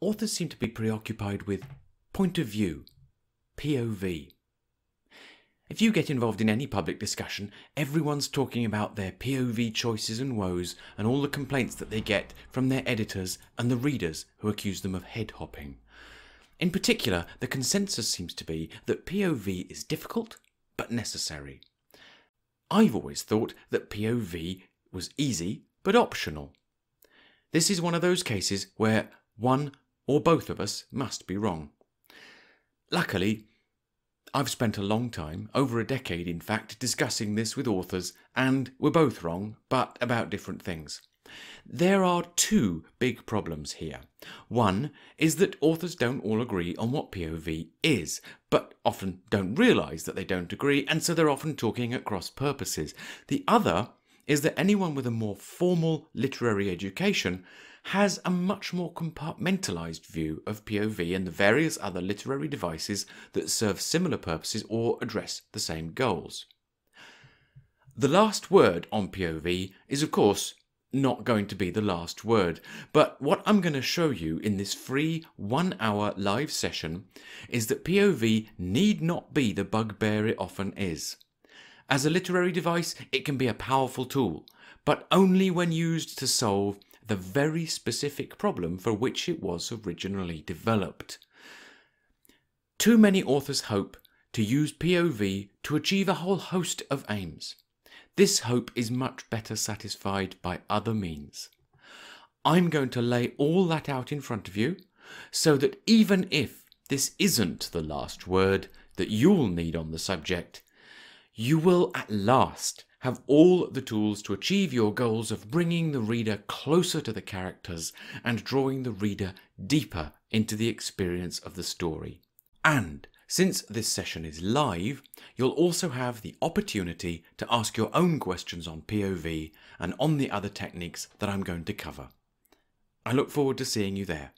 authors seem to be preoccupied with point of view, POV. If you get involved in any public discussion, everyone's talking about their POV choices and woes and all the complaints that they get from their editors and the readers who accuse them of head hopping. In particular, the consensus seems to be that POV is difficult but necessary. I've always thought that POV was easy but optional. This is one of those cases where one or both of us must be wrong. Luckily, I've spent a long time, over a decade in fact, discussing this with authors, and we're both wrong, but about different things. There are two big problems here. One is that authors don't all agree on what POV is, but often don't realise that they don't agree, and so they're often talking at cross purposes. The other is that anyone with a more formal literary education has a much more compartmentalised view of POV and the various other literary devices that serve similar purposes or address the same goals. The last word on POV is, of course, not going to be the last word, but what I'm going to show you in this free 1-hour live session is that POV need not be the bugbear it often is. As a literary device, it can be a powerful tool, but only when used to solve the very specific problem for which it was originally developed. Too many authors hope to use POV to achieve a whole host of aims. This hope is much better satisfied by other means. I'm going to lay all that out in front of you, so that even if this isn't the last word that you'll need on the subject, you will at last have all the tools to achieve your goals of bringing the reader closer to the characters and drawing the reader deeper into the experience of the story. And since this session is live, you'll also have the opportunity to ask your own questions on POV and on the other techniques that I'm going to cover. I look forward to seeing you there.